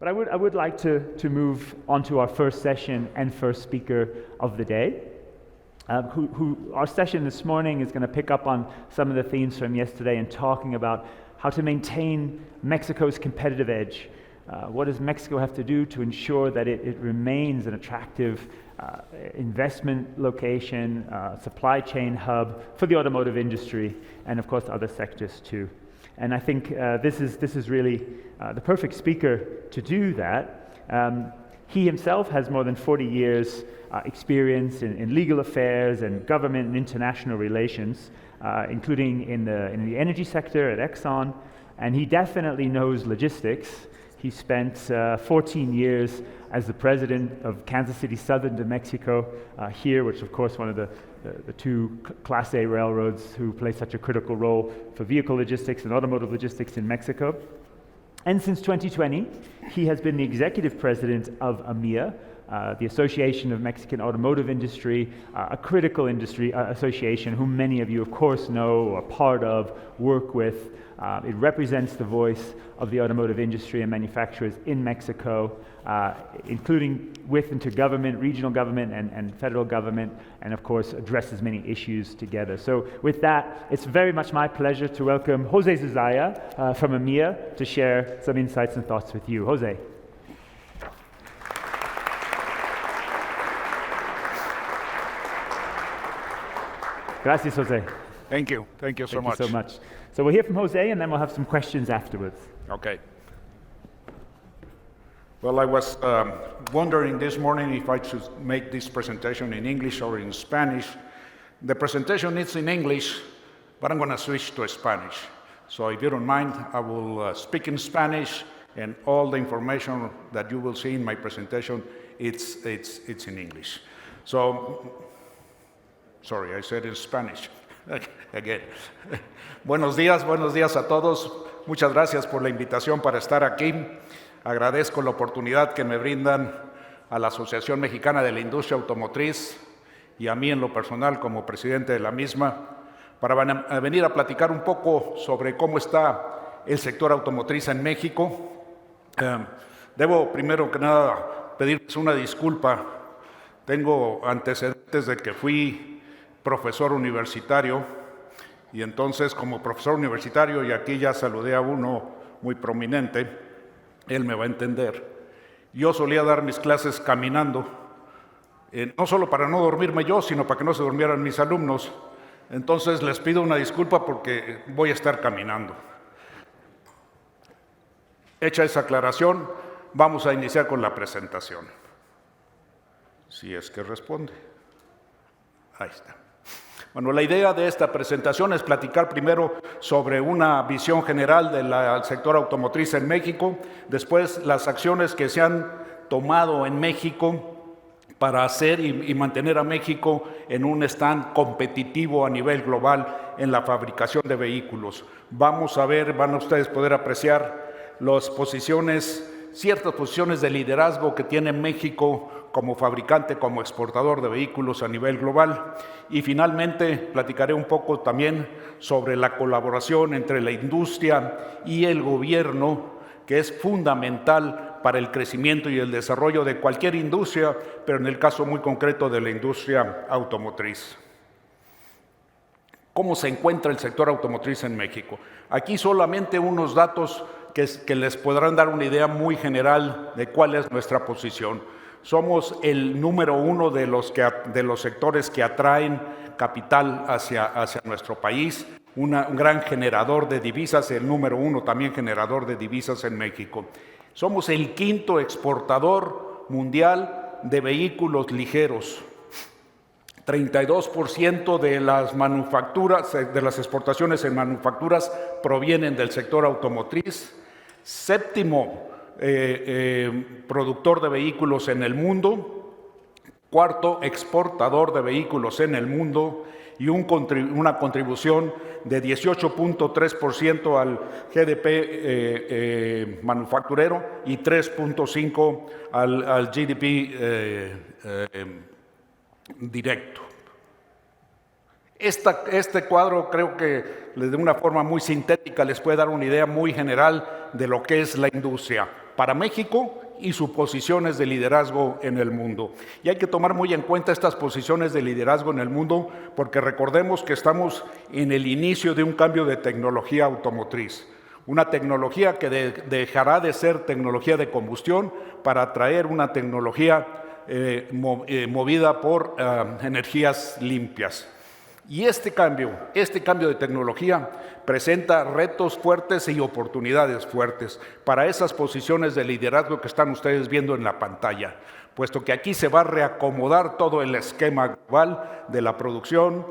But I would like to move on to our first session and first speaker of the day. Our session this morning is going to pick up on some of the themes from yesterday and talking about how to maintain Mexico's competitive edge. What does Mexico have to do to ensure that it remains an attractive investment location, supply chain hub for the automotive industry, and of course other sectors too. And I think this is really the perfect speaker to do that. He himself has more than 40 years experience in legal affairs and government and international relations, including in the energy sector at Exxon, and he definitely knows logistics. He spent 14 years as the president of Kansas City Southern New Mexico here, which of course one of the two Class A railroads who play such a critical role for vehicle logistics and automotive logistics in Mexico. And since 2020, he has been the executive president of AMIA, the Association of Mexican Automotive Industry, a critical industry association whom many of you of course know, are part of, work with. It represents the voice of the automotive industry and manufacturers in Mexico, including with and to government, regional government and federal government, and of course addresses many issues together. So with that, it's very much my pleasure to welcome Jose Zuzaya from AMIA to share some insights and thoughts with you. Jose. Gracias, Jose. Thank you so much. Thank you so much. So we'll hear from Jose, and then we'll have some questions afterwards. Okay. Well, I was wondering this morning if I should make this presentation in English or in Spanish. The presentation is in English, but I'm going to switch to Spanish. So if you don't mind, I will speak in Spanish, and all the information that you will see in my presentation, it's in English. So, sorry, I said in Spanish. Again. Buenos días a todos. Muchas gracias por la invitación para estar aquí. Agradezco la oportunidad que me brindan a la Asociación Mexicana de la Industria Automotriz y a mí en lo personal como presidente de la misma para venir a platicar un poco sobre cómo está el sector automotriz en México. Debo primero que nada pedirles una disculpa. Tengo antecedentes de que fui profesor universitario, y entonces como profesor universitario, y aquí ya saludé a uno muy prominente, él me va a entender, yo solía dar mis clases caminando, no solo para no dormirme yo, sino para que no se durmieran mis alumnos. Entonces les pido una disculpa porque voy a estar caminando. Hecha esa aclaración, vamos a iniciar con la presentación. Si es que responde. Ahí está. Bueno, la idea de esta presentación es platicar primero sobre una visión general del sector automotriz en México, después las acciones que se han tomado en México para hacer y mantener a México en un stand competitivo a nivel global en la fabricación de vehículos. Vamos a ver, van a ustedes poder apreciar ciertas posiciones de liderazgo que tiene México como fabricante, como exportador de vehículos a nivel global. Y finalmente platicaré un poco también sobre la colaboración entre la industria y el gobierno, que es fundamental para el crecimiento y el desarrollo de cualquier industria, pero en el caso muy concreto de la industria automotriz. ¿Cómo se encuentra el sector automotriz en México? Aquí solamente unos datos que les podrán dar una idea muy general de cuál es nuestra posición. Somos el número uno de los sectores que atraen capital hacia nuestro país, un gran generador de divisas, el número uno también generador de divisas en México. Somos el quinto exportador mundial de vehículos ligeros. 32% de las manufacturas, de las exportaciones en manufacturas provienen del sector automotriz. Séptimo productor de vehículos en el mundo, cuarto exportador de vehículos en el mundo y una contribución de 18.3% al GDP manufacturero y 3.5% al GDP directo. Este cuadro creo que de una forma muy sintética les puede dar una idea muy general de lo que es la industria. para México y sus posiciones de liderazgo en el mundo. Y hay que tomar muy en cuenta estas posiciones de liderazgo en el mundo porque recordemos que estamos en el inicio de un cambio de tecnología automotriz. Una tecnología que dejará de ser tecnología de combustión para traer una tecnología movida por energías limpias. Y este cambio de tecnología presenta retos fuertes y oportunidades fuertes para esas posiciones de liderazgo que están ustedes viendo en la pantalla, puesto que aquí se va a reacomodar todo el esquema global de la producción,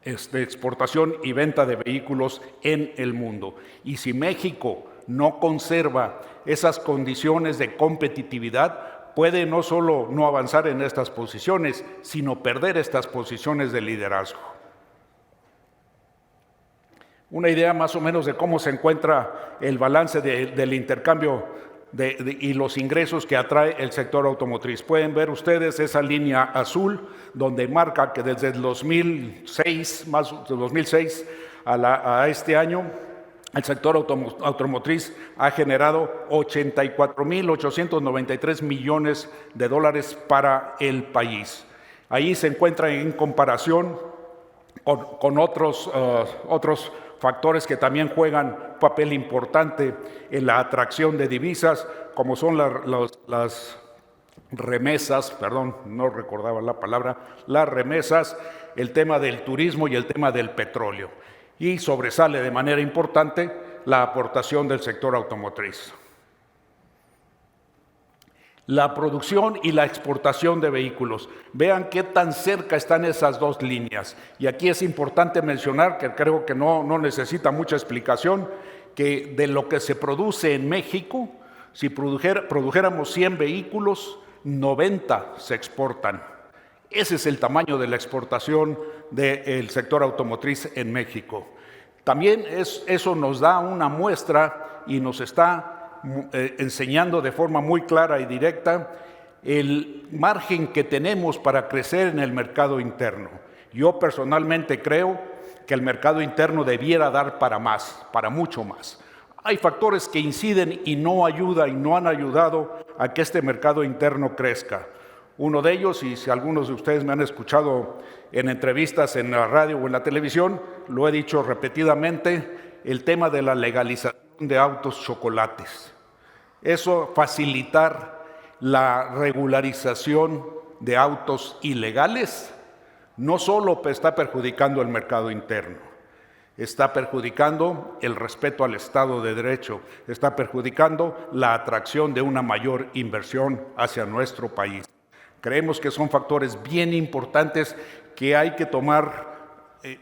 exportación y venta de vehículos en el mundo. Y si México no conserva esas condiciones de competitividad, puede no solo no avanzar en estas posiciones, sino perder estas posiciones de liderazgo. Una idea más o menos de cómo se encuentra el balance del intercambio y los ingresos que atrae el sector automotriz. Pueden ver ustedes esa línea azul donde marca que desde el 2006, más de 2006 a este año, el sector automotriz ha generado 84.893 millones de dólares para el país. Ahí se encuentra en comparación con otros factores que también juegan un papel importante en la atracción de divisas, como son las remesas, perdón, no recordaba la palabra, las remesas, el tema del turismo y el tema del petróleo. Y sobresale de manera importante la aportación del sector automotriz. La producción y la exportación de vehículos. Vean qué tan cerca están esas dos líneas. Y aquí es importante mencionar, que creo que no necesita mucha explicación, que de lo que se produce en México, si produjéramos 100 vehículos, 90 se exportan. Ese es el tamaño de la exportación del sector automotriz en México. También eso nos da una muestra y nos está enseñando de forma muy clara y directa el margen que tenemos para crecer en el mercado interno. Yo personalmente creo que el mercado interno debiera dar para más, para mucho más. Hay factores que inciden y no ayudan y no han ayudado a que este mercado interno crezca. Uno de ellos, y si algunos de ustedes me han escuchado en entrevistas en la radio o en la televisión, lo he dicho repetidamente, el tema de la legalización de autos chocolates. Eso, facilitar la regularización de autos ilegales, no solo está perjudicando el mercado interno, está perjudicando el respeto al Estado de Derecho, está perjudicando la atracción de una mayor inversión hacia nuestro país. Creemos que son factores bien importantes que hay que tomar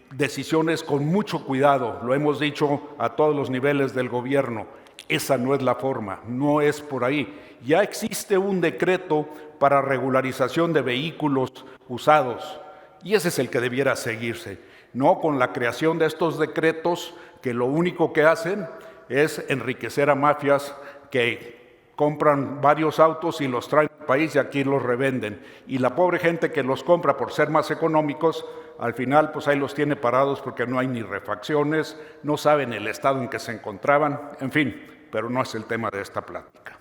decisiones con mucho cuidado. Lo hemos dicho a todos los niveles del gobierno. Esa no es la forma, no es por ahí. Ya existe un decreto para regularización de vehículos usados y ese es el que debiera seguirse. No con la creación de estos decretos que lo único que hacen es enriquecer a mafias que compran varios autos y los traen al país y aquí los revenden. Y la pobre gente que los compra por ser más económicos, al final pues ahí los tiene parados porque no hay ni refacciones, no saben el estado en que se encontraban, en fin, pero no es el tema de esta plática.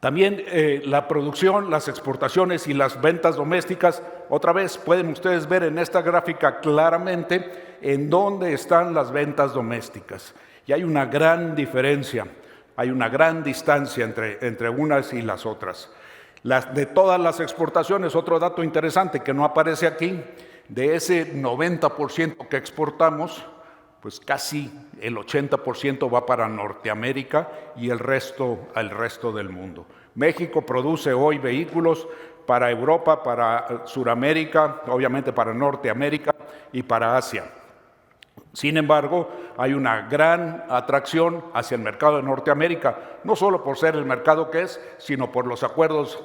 También la producción, las exportaciones y las ventas domésticas, otra vez pueden ustedes ver en esta gráfica claramente en dónde están las ventas domésticas. Y hay una gran diferencia, hay una gran distancia entre unas y las otras. De todas las exportaciones, otro dato interesante que no aparece aquí, de ese 90% que exportamos, pues casi el 80% va para Norteamérica y el resto al resto del mundo. México produce hoy vehículos para Europa, para Sudamérica, obviamente para Norteamérica y para Asia. Sin embargo, hay una gran atracción hacia el mercado de Norteamérica, no solo por ser el mercado que es, sino por los acuerdos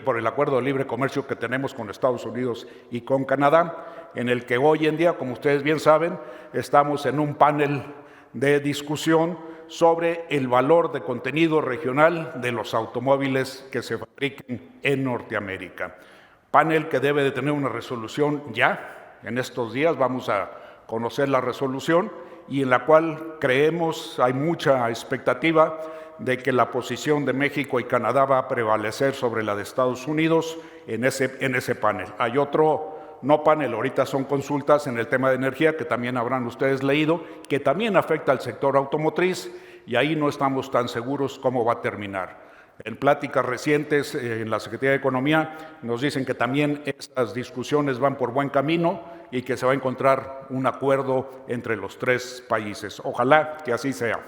por el acuerdo de libre comercio que tenemos con Estados Unidos y con Canadá, en el que hoy en día, como ustedes bien saben, estamos en un panel de discusión sobre el valor de contenido regional de los automóviles que se fabriquen en Norteamérica. Panel que debe de tener una resolución ya, en estos días vamos a conocer la resolución y en la cual creemos, hay mucha expectativa de que la posición de México y Canadá va a prevalecer sobre la de Estados Unidos en ese panel. Hay otro, no panel, ahorita son consultas en el tema de energía, que también habrán ustedes leído, que también afecta al sector automotriz, y ahí no estamos tan seguros cómo va a terminar. En pláticas recientes en la Secretaría de Economía nos dicen que también estas discusiones van por buen camino y que se va a encontrar un acuerdo entre los tres países. Ojalá que así sea.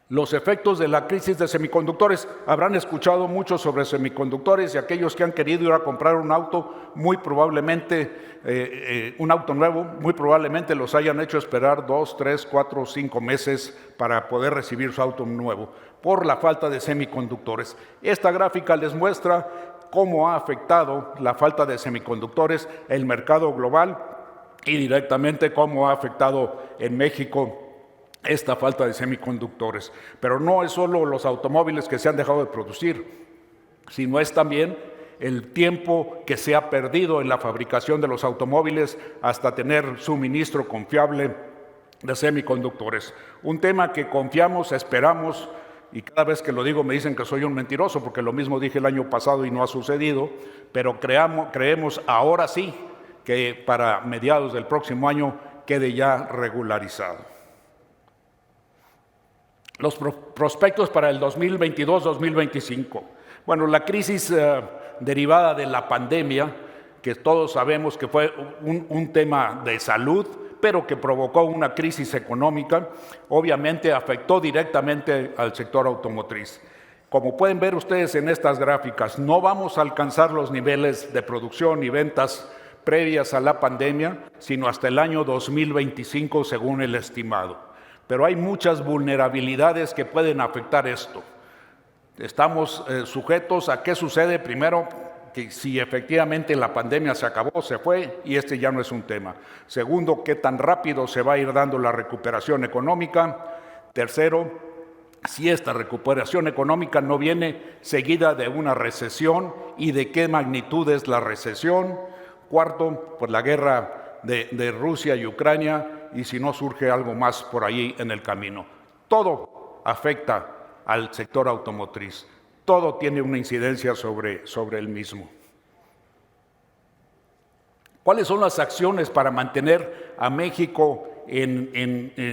Los efectos de la crisis de semiconductores. Habrán escuchado mucho sobre semiconductores, y aquellos que han querido ir a comprar un auto, muy probablemente, un auto nuevo, muy probablemente los hayan hecho esperar 2, 3, 4, 5 meses para poder recibir su auto nuevo, por la falta de semiconductores. Esta gráfica les muestra cómo ha afectado la falta de semiconductores el mercado global y directamente cómo ha afectado en México esta falta de semiconductores. Pero no es solo los automóviles que se han dejado de producir, sino es también el tiempo que se ha perdido en la fabricación de los automóviles hasta tener suministro confiable de semiconductores. Un tema que confiamos, esperamos, y cada vez que lo digo me dicen que soy un mentiroso, porque lo mismo dije el año pasado y no ha sucedido, pero creemos ahora sí que para mediados del próximo año quede ya regularizado. Los prospectos para el 2022-2025. Bueno, la crisis derivada de la pandemia, que todos sabemos que fue un tema de salud, pero que provocó una crisis económica, obviamente afectó directamente al sector automotriz. Como pueden ver ustedes en estas gráficas, no vamos a alcanzar los niveles de producción y ventas previas a la pandemia, sino hasta el año 2025, según el estimado. Pero hay muchas vulnerabilidades que pueden afectar esto. Estamos sujetos a qué sucede primero, que si efectivamente la pandemia se acabó, se fue, y este ya no es un tema. Segundo, qué tan rápido se va a ir dando la recuperación económica. Tercero, si esta recuperación económica no viene seguida de una recesión y de qué magnitud es la recesión. Cuarto, pues la guerra de Rusia y Ucrania, y si no surge algo más por ahí en el camino. Todo afecta al sector automotriz, todo tiene una incidencia sobre el mismo. ¿Cuáles son las acciones para mantener a México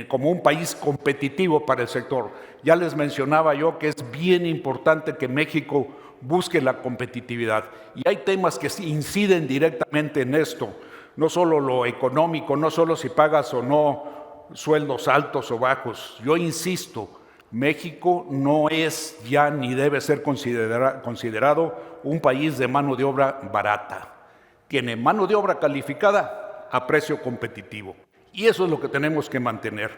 como un país competitivo para el sector? Ya les mencionaba yo que es bien importante que México busque la competitividad, y hay temas que inciden directamente en esto. No solo lo económico, no solo si pagas o no sueldos altos o bajos. Yo insisto, México no es ya ni debe ser considerado un país de mano de obra barata. Tiene mano de obra calificada a precio competitivo. Y eso es lo que tenemos que mantener,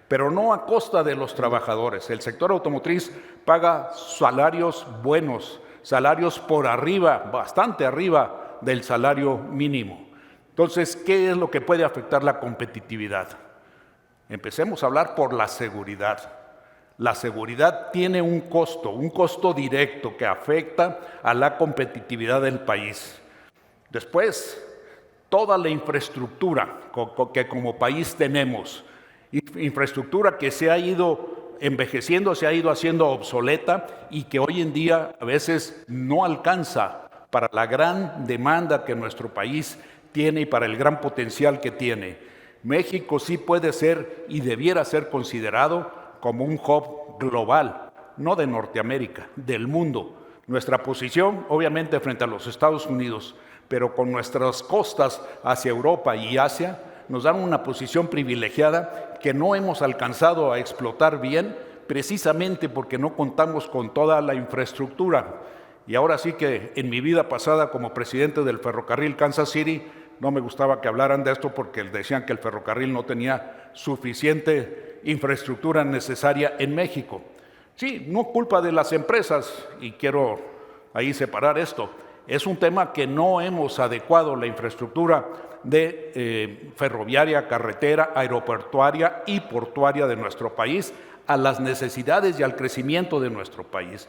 pero no a costa de los trabajadores. El sector automotriz paga salarios buenos, salarios por arriba, bastante arriba del salario mínimo. Entonces, ¿qué es lo que puede afectar la competitividad? Empecemos a hablar por la seguridad. La seguridad tiene un costo directo que afecta a la competitividad del país. Después, toda la infraestructura que como país tenemos, infraestructura que se ha ido envejeciendo, se ha ido haciendo obsoleta y que hoy en día a veces no alcanza para la gran demanda que nuestro país tiene y para el gran potencial que tiene. México sí puede ser y debiera ser considerado como un hub global, no de Norteamérica, del mundo. Nuestra posición, obviamente, frente a los Estados Unidos, pero con nuestras costas hacia Europa y Asia, nos dan una posición privilegiada que no hemos alcanzado a explotar bien, precisamente porque no contamos con toda la infraestructura. Y ahora sí que en mi vida pasada como presidente del ferrocarril Kansas City, no me gustaba que hablaran de esto porque decían que el ferrocarril no tenía suficiente infraestructura necesaria en México. Sí, no culpa de las empresas, y quiero ahí separar esto. Es un tema que no hemos adecuado la infraestructura de ferroviaria, carretera, aeroportuaria y portuaria de nuestro país a las necesidades y al crecimiento de nuestro país.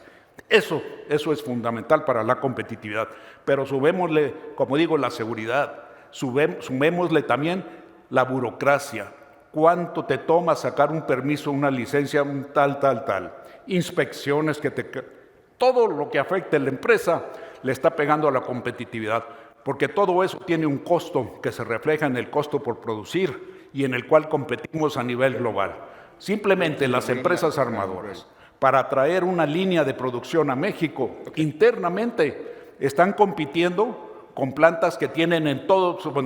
Eso es fundamental para la competitividad, pero subémosle, como digo, la seguridad, sumémosle también la burocracia. ¿Cuánto te toma sacar un permiso, una licencia, un tal? Inspecciones todo lo que afecte a la empresa le está pegando a la competitividad, porque todo eso tiene un costo que se refleja en el costo por producir y en el cual competimos a nivel global. Simplemente las empresas armadoras, para traer una línea de producción a México, internamente están compitiendo con plantas que tienen en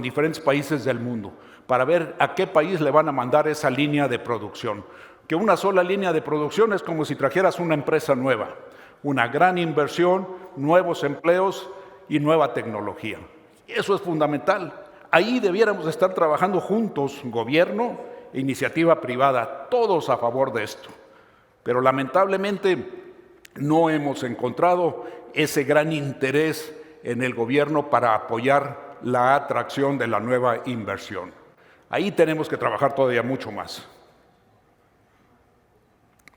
diferentes países del mundo, para ver a qué país le van a mandar esa línea de producción. Que una sola línea de producción es como si trajeras una empresa nueva, una gran inversión, nuevos empleos y nueva tecnología. Eso es fundamental. Ahí debiéramos estar trabajando juntos, gobierno e iniciativa privada, todos a favor de esto. Pero lamentablemente no hemos encontrado ese gran interés en el gobierno para apoyar la atracción de la nueva inversión. Ahí tenemos que trabajar todavía mucho más.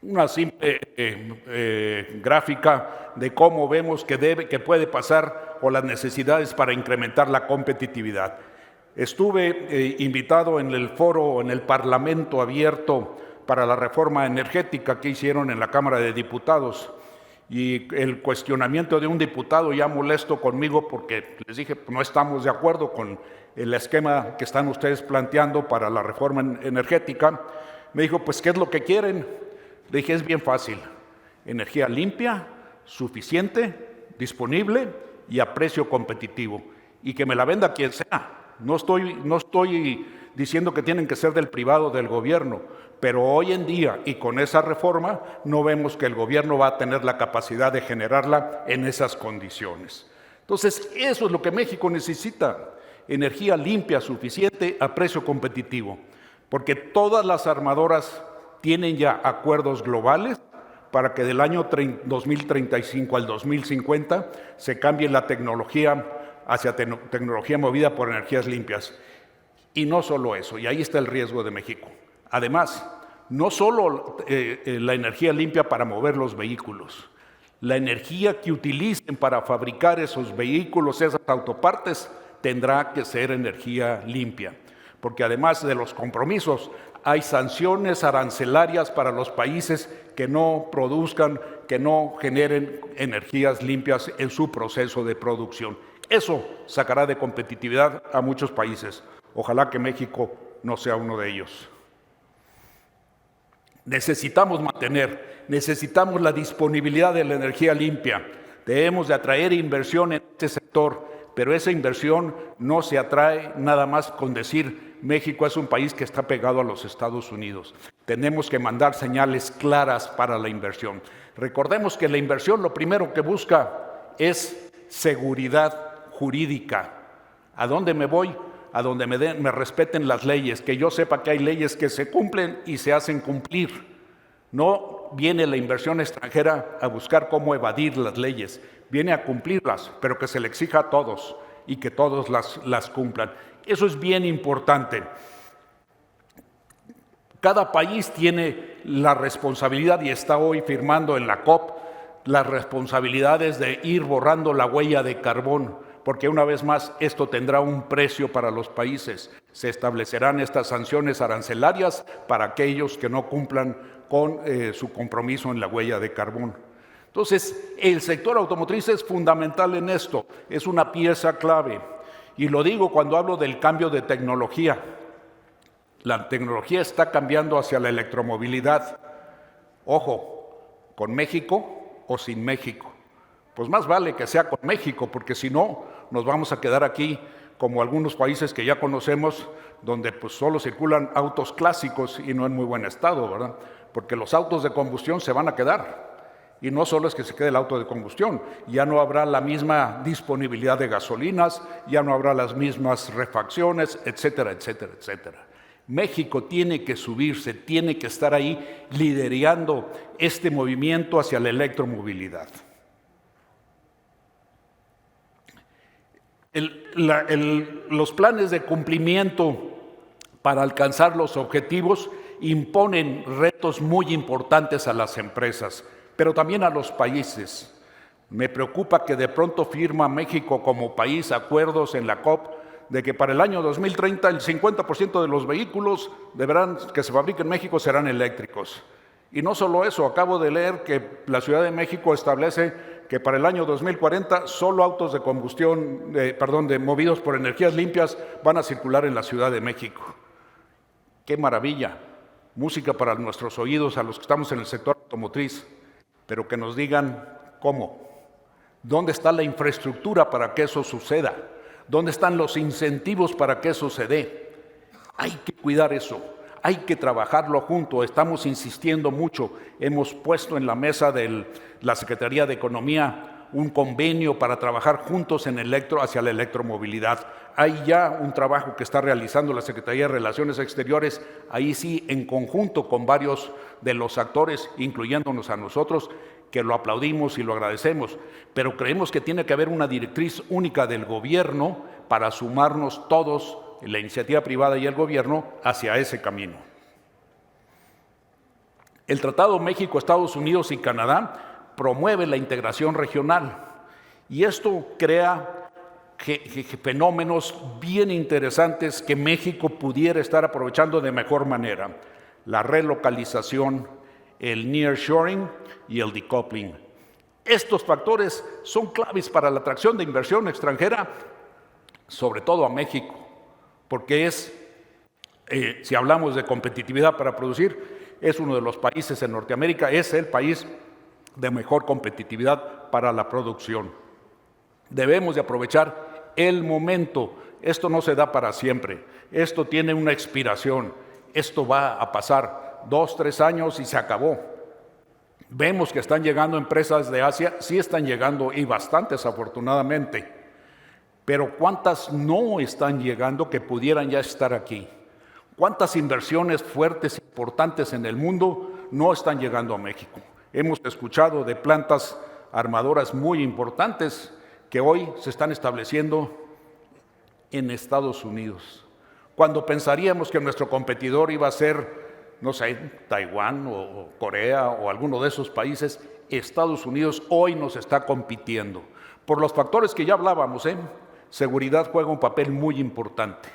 Una simple gráfica de cómo vemos que puede pasar o las necesidades para incrementar la competitividad. Estuve invitado en el foro, en el Parlamento abierto para la reforma energética que hicieron en la Cámara de Diputados, y el cuestionamiento de un diputado ya molesto conmigo porque les dije no estamos de acuerdo con el esquema que están ustedes planteando para la reforma energética. Me dijo, pues ¿qué es lo que quieren? Le dije, es bien fácil, energía limpia, suficiente, disponible y a precio competitivo, y que me la venda quien sea. No estoy diciendo que tienen que ser del privado o del gobierno, pero hoy en día y con esa reforma no vemos que el gobierno va a tener la capacidad de generarla en esas condiciones. Entonces, eso es lo que México necesita, energía limpia, suficiente, a precio competitivo, porque todas las armadoras tienen ya acuerdos globales para que del año 2035 al 2050 se cambie la tecnología hacia tecnología movida por energías limpias. Y no solo eso, y ahí está el riesgo de México. Además, no solo la energía limpia para mover los vehículos, la energía que utilicen para fabricar esos vehículos, esas autopartes, tendrá que ser energía limpia, porque además de los compromisos, hay sanciones arancelarias para los países que no produzcan, que no generen energías limpias en su proceso de producción. Eso sacará de competitividad a muchos países. Ojalá que México no sea uno de ellos. Necesitamos la disponibilidad de la energía limpia. Debemos de atraer inversión en este sector, pero esa inversión no se atrae nada más con decir México es un país que está pegado a los Estados Unidos. Tenemos que mandar señales claras para la inversión. Recordemos que la inversión lo primero que busca es seguridad jurídica. ¿A dónde me voy? A donde me respeten las leyes, que yo sepa que hay leyes que se cumplen y se hacen cumplir. No viene la inversión extranjera a buscar cómo evadir las leyes, viene a cumplirlas, pero que se le exija a todos y que todos las cumplan. Eso es bien importante. Cada país tiene la responsabilidad, y está hoy firmando en la COP, las responsabilidades de ir borrando la huella de carbón, porque una vez más esto tendrá un precio para los países. Se establecerán estas sanciones arancelarias para aquellos que no cumplan con su compromiso en la huella de carbón. Entonces, el sector automotriz es fundamental en esto, es una pieza clave. Y lo digo cuando hablo del cambio de tecnología. La tecnología está cambiando hacia la electromovilidad. Ojo, ¿con México o sin México? Pues más vale que sea con México, porque si no, nos vamos a quedar aquí como algunos países que ya conocemos, donde pues solo circulan autos clásicos y no en muy buen estado, ¿verdad? Porque los autos de combustión se van a quedar. Y no solo es que se quede el auto de combustión, ya no habrá la misma disponibilidad de gasolinas, ya no habrá las mismas refacciones, etcétera, etcétera, etcétera. México tiene que subirse, tiene que estar ahí liderando este movimiento hacia la electromovilidad. Los planes de cumplimiento para alcanzar los objetivos imponen retos muy importantes a las empresas, pero también a los países. Me preocupa que de pronto firma México como país acuerdos en la COP de que para el año 2030 el 50% de los vehículos que se fabriquen en México serán eléctricos. Y no solo eso, acabo de leer que la Ciudad de México establece que para el año 2040 solo autos de combustión, movidos por energías limpias van a circular en la Ciudad de México. ¡Qué maravilla! Música para nuestros oídos a los que estamos en el sector automotriz, pero que nos digan cómo. ¿Dónde está la infraestructura para que eso suceda? ¿Dónde están los incentivos para que eso se dé? Hay que cuidar eso, hay que trabajarlo junto. Estamos insistiendo mucho. Hemos puesto en la mesa de la Secretaría de Economía un convenio para trabajar juntos hacia la electromovilidad. Hay ya un trabajo que está realizando la Secretaría de Relaciones Exteriores, ahí sí, en conjunto con varios de los actores, incluyéndonos a nosotros, que lo aplaudimos y lo agradecemos, pero creemos que tiene que haber una directriz única del gobierno para sumarnos todos, la iniciativa privada y el gobierno, hacia ese camino. El Tratado México, Estados Unidos y Canadá promueve la integración regional y esto crea fenómenos bien interesantes que México pudiera estar aprovechando de mejor manera. La relocalización, el nearshoring y el decoupling. Estos factores son claves para la atracción de inversión extranjera, sobre todo a México, porque si hablamos de competitividad para producir, es uno de los países en Norteamérica, es el país de mejor competitividad para la producción. Debemos de aprovechar el momento. Esto no se da para siempre, esto tiene una expiración, esto va a pasar 2, 3 años y se acabó. Vemos que están llegando empresas de Asia, sí están llegando y bastantes afortunadamente, pero ¿cuántas no están llegando que pudieran ya estar aquí? ¿Cuántas inversiones fuertes, importantes en el mundo no están llegando a México? Hemos escuchado de plantas armadoras muy importantes que hoy se están estableciendo en Estados Unidos, cuando pensaríamos que nuestro competidor iba a ser, no sé, Taiwán o Corea o alguno de esos países. Estados Unidos hoy nos está compitiendo. Por los factores que ya hablábamos, seguridad juega un papel muy importante.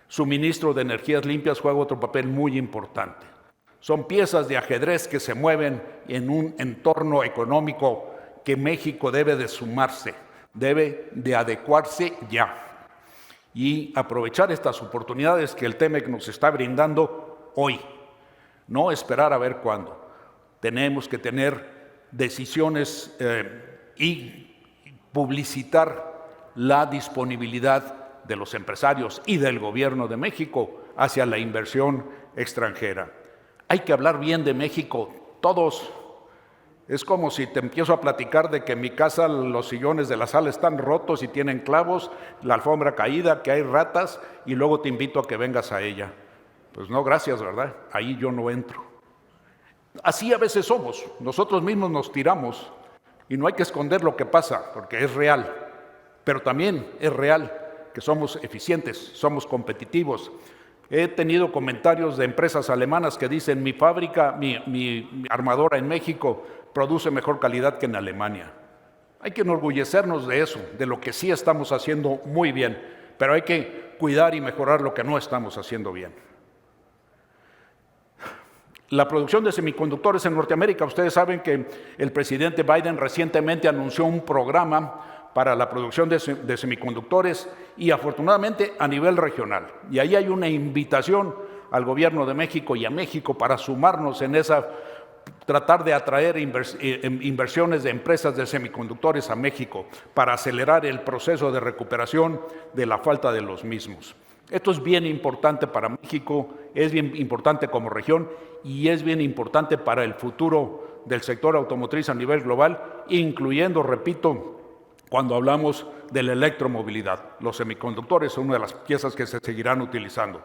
Suministro de energías limpias juega otro papel muy importante. Son piezas de ajedrez que se mueven en un entorno económico que México debe de sumarse, debe de adecuarse ya y aprovechar estas oportunidades que el TEMEC nos está brindando hoy. No esperar a ver cuándo. Tenemos que tener decisiones y publicitar la disponibilidad de los empresarios y del gobierno de México hacia la inversión extranjera. Hay que hablar bien de México, todos. Es como si te empiezo a platicar de que en mi casa los sillones de la sala están rotos y tienen clavos, la alfombra caída, que hay ratas, y luego te invito a que vengas a ella. Pues no, gracias, ¿verdad? Ahí yo no entro. Así a veces somos, nosotros mismos nos tiramos y no hay que esconder lo que pasa, porque es real, pero también es real que somos eficientes, somos competitivos. He tenido comentarios de empresas alemanas que dicen mi fábrica, mi armadora en México produce mejor calidad que en Alemania. Hay que enorgullecernos de eso, de lo que sí estamos haciendo muy bien, pero hay que cuidar y mejorar lo que no estamos haciendo bien. La producción de semiconductores en Norteamérica, ustedes saben que el presidente Biden recientemente anunció un programa para la producción de semiconductores y afortunadamente a nivel regional. Y ahí hay una invitación al gobierno de México y a México para sumarnos en tratar de atraer inversiones de empresas de semiconductores a México para acelerar el proceso de recuperación de la falta de los mismos. Esto es bien importante para México, es bien importante como región y es bien importante para el futuro del sector automotriz a nivel global, incluyendo, repito, cuando hablamos de la electromovilidad. Los semiconductores son una de las piezas que se seguirán utilizando.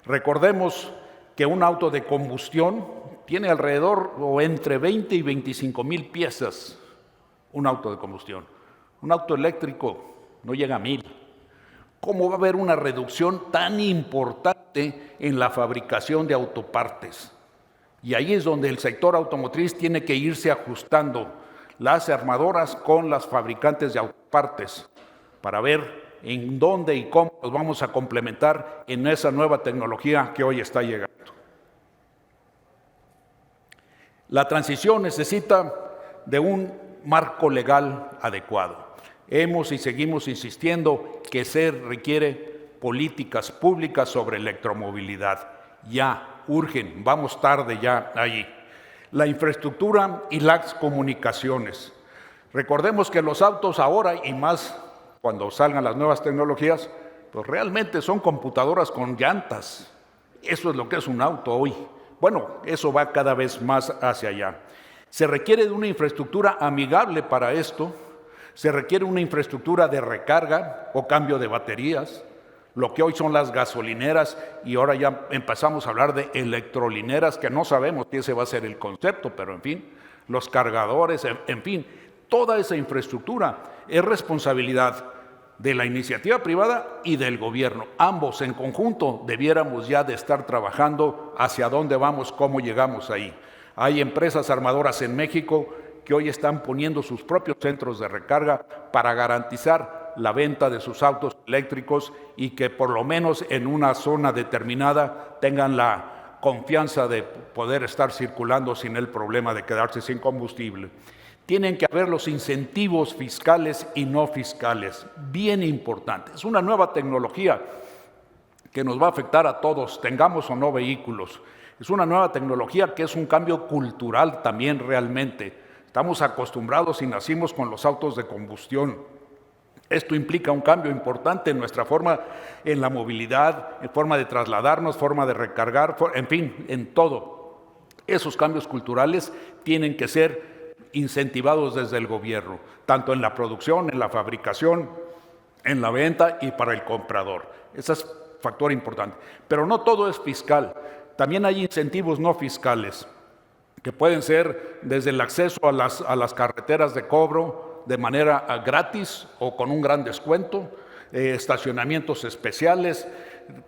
Recordemos que un auto de combustión tiene alrededor o entre 20 y 25 mil piezas, un auto de combustión. Un auto eléctrico no llega a 1000. ¿Cómo va a haber una reducción tan importante en la fabricación de autopartes? Y ahí es donde el sector automotriz tiene que irse ajustando las armadoras con las fabricantes de autopartes para ver en dónde y cómo nos vamos a complementar en esa nueva tecnología que hoy está llegando. La transición necesita de un marco legal adecuado. Hemos y seguimos insistiendo que se requiere políticas públicas sobre electromovilidad. Ya, urgen, vamos tarde ya allí. La infraestructura y las comunicaciones. Recordemos que los autos ahora, y más cuando salgan las nuevas tecnologías, pues realmente son computadoras con llantas. Eso es lo que es un auto hoy. Bueno, eso va cada vez más hacia allá. Se requiere de una infraestructura amigable para esto. Se requiere una infraestructura de recarga o cambio de baterías, lo que hoy son las gasolineras, y ahora ya empezamos a hablar de electrolineras, que no sabemos si ese va a ser el concepto, pero en fin, los cargadores, en fin, toda esa infraestructura es responsabilidad de la iniciativa privada y del gobierno. Ambos en conjunto debiéramos ya de estar trabajando hacia dónde vamos, cómo llegamos ahí. Hay empresas armadoras en México que hoy están poniendo sus propios centros de recarga para garantizar la venta de sus autos eléctricos y que por lo menos en una zona determinada tengan la confianza de poder estar circulando sin el problema de quedarse sin combustible. Tienen que haber los incentivos fiscales y no fiscales, bien importantes. Es una nueva tecnología que nos va a afectar a todos, tengamos o no vehículos. Es una nueva tecnología que es un cambio cultural también realmente. Estamos acostumbrados y nacimos con los autos de combustión. Esto implica un cambio importante en nuestra forma, en la movilidad, en forma de trasladarnos, forma de recargar, en fin, en todo. Esos cambios culturales tienen que ser incentivados desde el gobierno, tanto en la producción, en la fabricación, en la venta y para el comprador. Ese es un factor importante. Pero no todo es fiscal. También hay incentivos no fiscales, que pueden ser desde el acceso a las carreteras de cobro de manera gratis o con un gran descuento, estacionamientos especiales,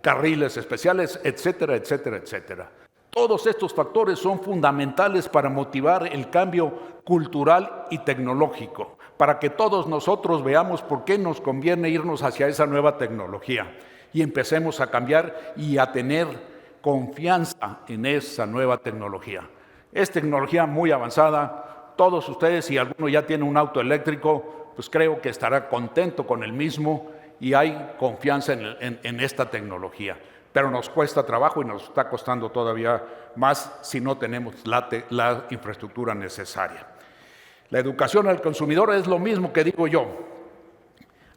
carriles especiales, etcétera, etcétera, etcétera. Todos estos factores son fundamentales para motivar el cambio cultural y tecnológico, para que todos nosotros veamos por qué nos conviene irnos hacia esa nueva tecnología y empecemos a cambiar y a tener confianza en esa nueva tecnología. Es tecnología muy avanzada. Todos ustedes, si alguno ya tiene un auto eléctrico, pues creo que estará contento con el mismo y hay confianza en esta tecnología. Pero nos cuesta trabajo y nos está costando todavía más si no tenemos la infraestructura necesaria. La educación al consumidor es lo mismo que digo yo.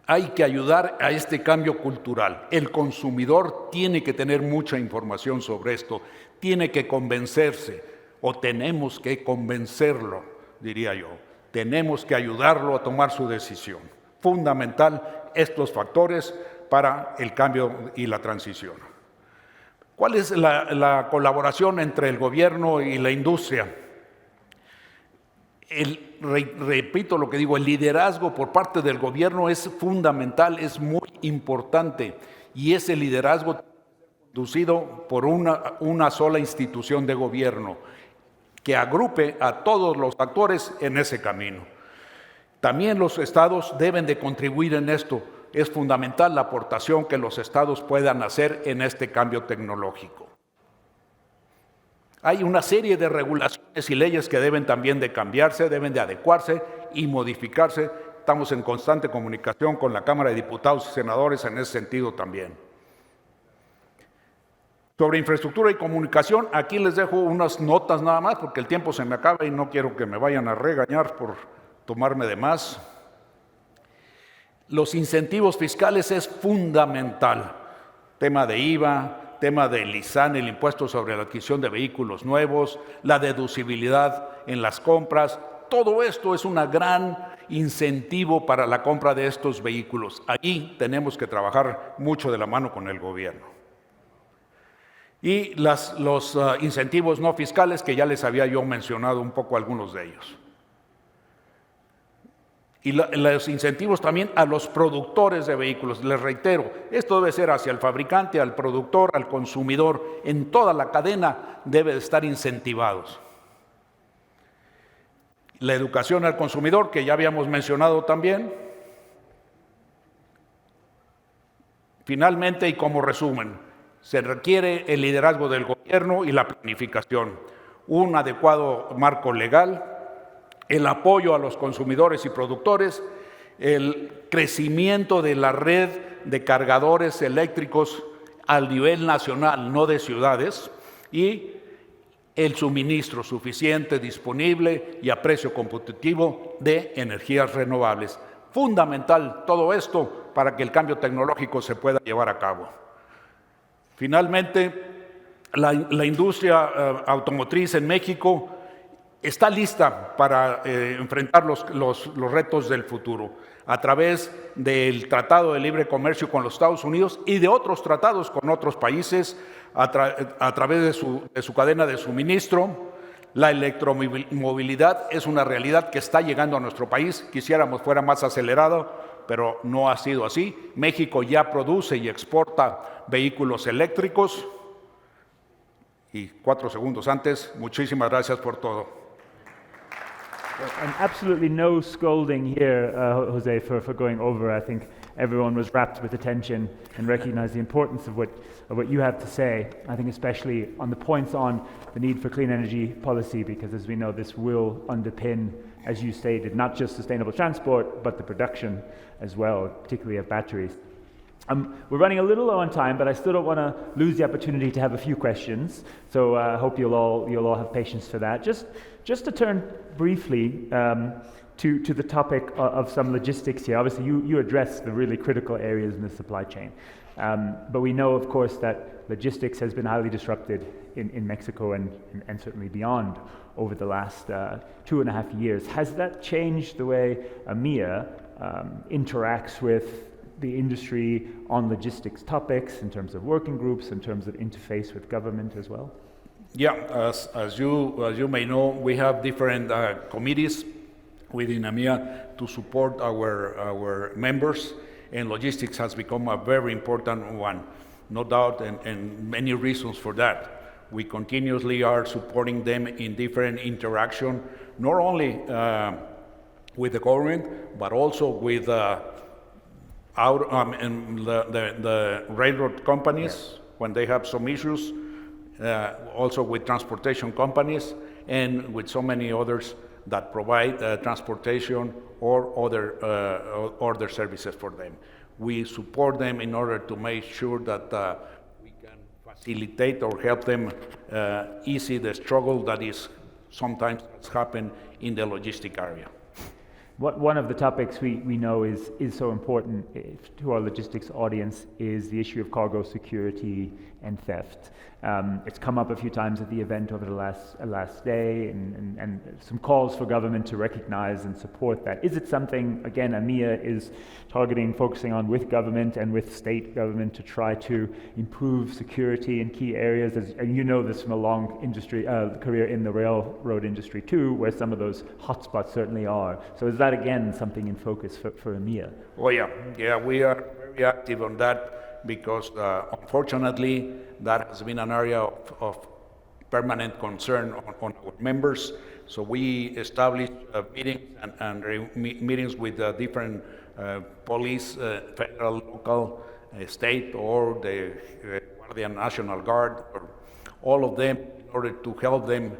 Hay que ayudar a este cambio cultural. El consumidor tiene que tener mucha información sobre esto, tiene que convencerse, o tenemos que convencerlo, diría yo. Tenemos que ayudarlo a tomar su decisión. Fundamental estos factores para el cambio y la transición. ¿Cuál es la colaboración entre el gobierno y la industria? Repito lo que digo, el liderazgo por parte del gobierno es fundamental, es muy importante, y ese liderazgo conducido por una sola institución de gobierno que agrupe a todos los actores en ese camino. También los estados deben de contribuir en esto. Es fundamental la aportación que los estados puedan hacer en este cambio tecnológico. Hay una serie de regulaciones y leyes que deben también de cambiarse, deben de adecuarse y modificarse. Estamos en constante comunicación con la Cámara de Diputados y Senadores en ese sentido también. Sobre infraestructura y comunicación, aquí les dejo unas notas nada más porque el tiempo se me acaba y no quiero que me vayan a regañar por tomarme de más. Los incentivos fiscales es fundamental. Tema de IVA, tema del ISAN, el impuesto sobre la adquisición de vehículos nuevos, la deducibilidad en las compras. Todo esto es un gran incentivo para la compra de estos vehículos. Allí tenemos que trabajar mucho de la mano con el gobierno. Y los incentivos no fiscales, que ya les había yo mencionado un poco algunos de ellos. Y los incentivos también a los productores de vehículos. Les reitero, esto debe ser hacia el fabricante, al productor, al consumidor. En toda la cadena debe de estar incentivados. La educación al consumidor, que ya habíamos mencionado también. Finalmente, y como resumen, se requiere el liderazgo del gobierno y la planificación, un adecuado marco legal, el apoyo a los consumidores y productores, el crecimiento de la red de cargadores eléctricos al nivel nacional, no de ciudades, y el suministro suficiente, disponible y a precio competitivo de energías renovables. Fundamental todo esto para que el cambio tecnológico se pueda llevar a cabo. Finalmente, la industria automotriz en México está lista para enfrentar los retos del futuro a través del Tratado de Libre Comercio con los Estados Unidos y de otros tratados con otros países a través de su cadena de suministro. La electromovilidad es una realidad que está llegando a nuestro país. Quisiéramos fuera más acelerado, pero no ha sido así. México ya produce y exporta vehículos eléctricos. Y 4 segundos antes, muchísimas gracias por todo. And absolutely no scolding here, Jose, for going over. I think everyone was rapt with attention and recognized the importance of what you have to say. I think especially on the points on the need for clean energy policy, because as we know, this will underpin, as you stated, not just sustainable transport, but the production as well, particularly of batteries. We're running a little low on time, but I still don't want to lose the opportunity to have a few questions. So I hope you'll all have patience for that. Just to turn briefly to the topic of some logistics here. Obviously, you address the really critical areas in the supply chain. But we know, of course, that logistics has been highly disrupted in Mexico and certainly beyond over the last 2.5 years. Has that changed the way AMIA interacts with the industry on logistics topics, in terms of working groups, in terms of interface with government as well? Yeah, as you may know, we have different committees within AMIA to support our members, and logistics has become a very important one, no doubt, and many reasons for that. We continuously are supporting them in different interaction, not only with the government, but also with the railroad companies when they have some issues, also with transportation companies, and with so many others that provide transportation or other services for them. We support them in order to make sure that we can facilitate or help them ease the struggle that is sometimes happen in the logistic area. One of the topics we know is so important to our logistics audience is the issue of cargo security and theft. It's come up a few times at the event over the last day, and some calls for government to recognize and support that. Is it something, again, AMIA is targeting, focusing on with government and with state government to try to improve security in key areas? And you know this from a long industry career in the railroad industry too, where some of those hotspots certainly are. So is that, again, something in focus for AMIA? Oh yeah, we are very active on that, because unfortunately that has been an area of permanent concern on our members. So we established meetings and meetings with different police, federal, local, state, or the Guardia National Guard, or all of them, in order to help them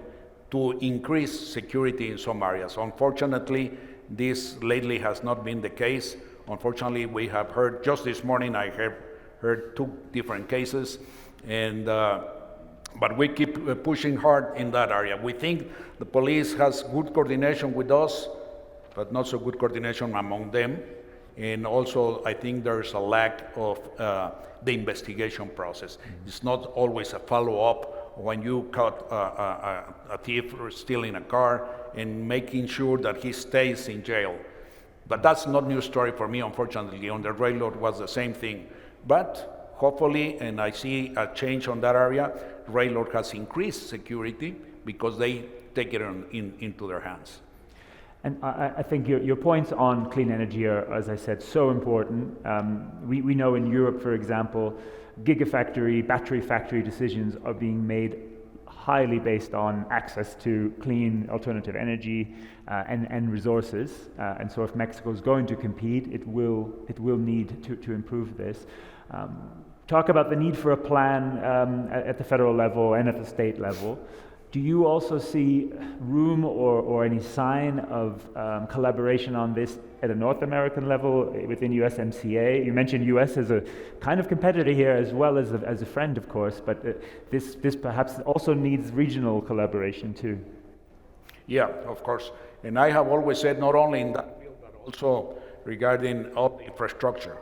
to increase security in some areas. Unfortunately, this lately has not been the case. Unfortunately, we have heard, just this morning I have heard 2 different cases, and but we keep pushing hard in that area. We think the police has good coordination with us, but not so good coordination among them. And also, I think there's a lack of the investigation process. It's not always a follow-up when you caught a thief or stealing a car and making sure that he stays in jail. But that's not new story for me, unfortunately. On the railroad was the same thing. But hopefully, and I see a change on that area, railroad has increased security because they take it into their hands. And I think your points on clean energy are, as I said, so important. We know in Europe, for example, gigafactory, battery factory decisions are being made highly based on access to clean alternative energy and resources. And so if Mexico is going to compete, it will need to improve this. Talk about the need for a plan at the federal level and at the state level. Do you also see room or any sign of collaboration on this at a North American level within USMCA? You mentioned US as a kind of competitor here as well as a friend, of course, but this perhaps also needs regional collaboration too. Yeah, of course. And I have always said, not only in that field, but also regarding all the infrastructure.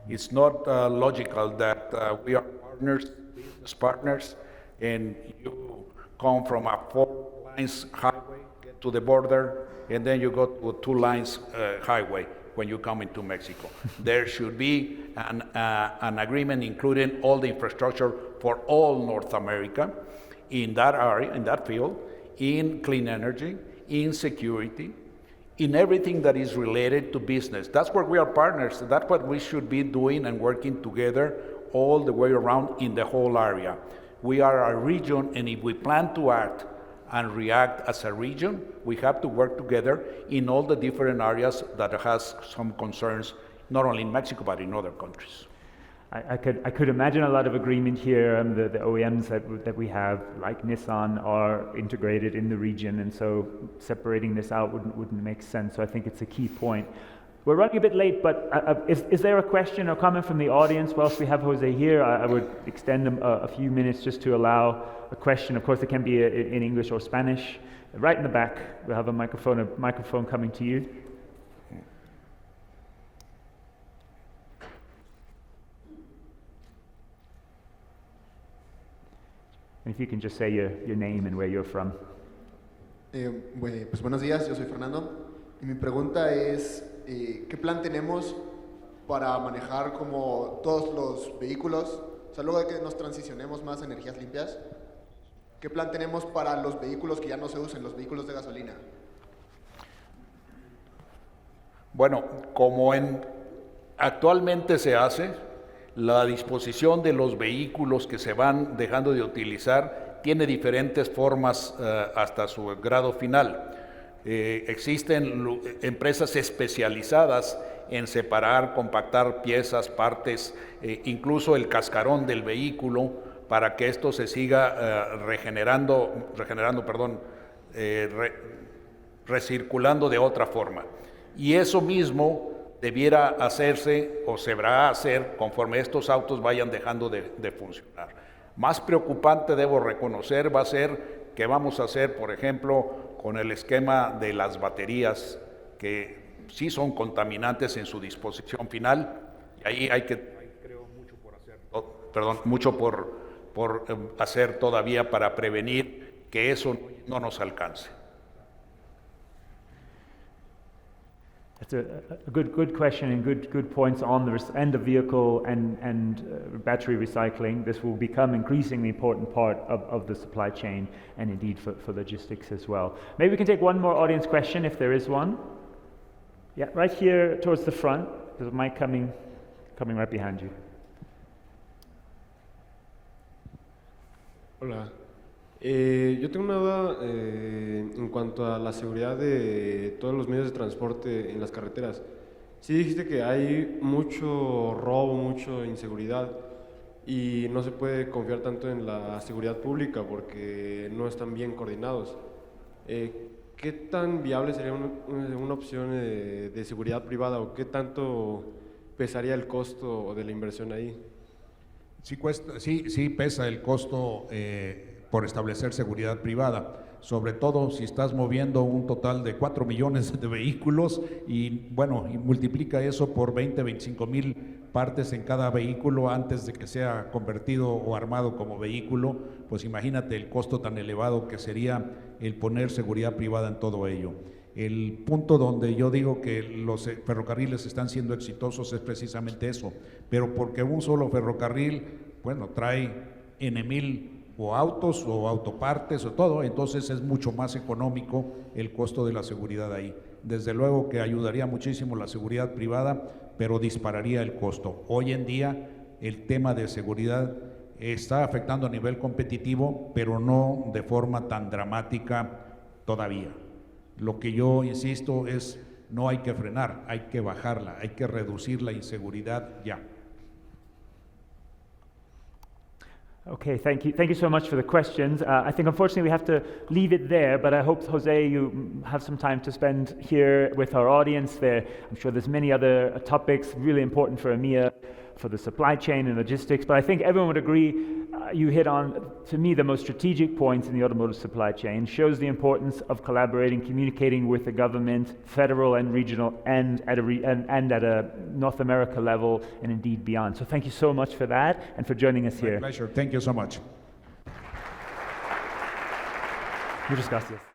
It's not logical that we are partners, business partners, and you come from a 4 lines highway, get to the border, and then you go to a 2 lines highway when you come into Mexico. There should be an agreement including all the infrastructure for all North America in that area, in that field, in clean energy, in security, in everything that is related to business. That's where we are partners. That's what we should be doing and working together all the way around in the whole area. We are a region, and if we plan to act and react as a region, we have to work together in all the different areas that has some concerns, not only in Mexico, but in other countries. I could imagine a lot of agreement here. The OEMs that we have, like Nissan, are integrated in the region, and so separating this out wouldn't make sense. So I think it's a key point. We're running a bit late, but is there a question or comment from the audience? Whilst we have Jose here, I would extend a few minutes just to allow a question. Of course, it can be in English or Spanish. Right in the back, we'll have a microphone coming to you. And if you can just say your name and where you're from. Pues buenos días, yo soy Fernando. Y mi pregunta es, ¿qué plan tenemos para manejar como todos los vehículos? O sea, luego de que nos transicionemos más a energías limpias, ¿qué plan tenemos para los vehículos que ya no se usen, los vehículos de gasolina? Bueno, como actualmente se hace, la disposición de los vehículos que se van dejando de utilizar tiene diferentes formas hasta su grado final. Existen empresas especializadas en separar, compactar piezas, partes, incluso el cascarón del vehículo, para que esto se siga recirculando de otra forma. Y eso mismo debiera hacerse o se va a hacer conforme estos autos vayan dejando de funcionar. Más preocupante, debo reconocer, va a ser que vamos a hacer, por ejemplo, con el esquema de las baterías, que sí son contaminantes en su disposición final, y ahí hay creo mucho por hacer, mucho por hacer todavía para prevenir que eso no nos alcance. That's a good question and good points on the end of vehicle and battery recycling. This will become increasingly important part of the supply chain and indeed for logistics as well. Maybe we can take one more audience question if there is one. Yeah, right here towards the front. There's a mic coming right behind you. Hola. Yo tengo una duda en cuanto a la seguridad de todos los medios de transporte en las carreteras. Sí dijiste que hay mucho robo, mucha inseguridad y no se puede confiar tanto en la seguridad pública porque no están bien coordinados. ¿Qué tan viable sería una opción de seguridad privada o qué tanto pesaría el costo de la inversión ahí? Sí pesa el costo por establecer seguridad privada, sobre todo si estás moviendo un total de 4 millones de vehículos y multiplica eso por 25 mil partes en cada vehículo antes de que sea convertido o armado como vehículo, pues imagínate el costo tan elevado que sería el poner seguridad privada en todo ello. El punto donde yo digo que los ferrocarriles están siendo exitosos es precisamente eso, pero porque un solo ferrocarril, trae N,000 o autos o autopartes o todo, entonces es mucho más económico el costo de la seguridad ahí. Desde luego que ayudaría muchísimo la seguridad privada, pero dispararía el costo. Hoy en día el tema de seguridad está afectando a nivel competitivo, pero no de forma tan dramática todavía. Lo que yo insisto es, no hay que frenar, hay que bajarla, hay que reducir la inseguridad ya. Okay, thank you. Thank you so much for the questions. I think unfortunately we have to leave it there, but I hope, Jose, you have some time to spend here with our audience there. I'm sure there's many other topics really important for EMEA, for the supply chain and logistics, but I think everyone would agree you hit on, to me, the most strategic points in the automotive supply chain, shows the importance of collaborating, communicating with the government, federal and regional, and at a North America level, and indeed beyond. So thank you so much for that and for joining us My here. pleasure. Thank you so much. Muchas gracias.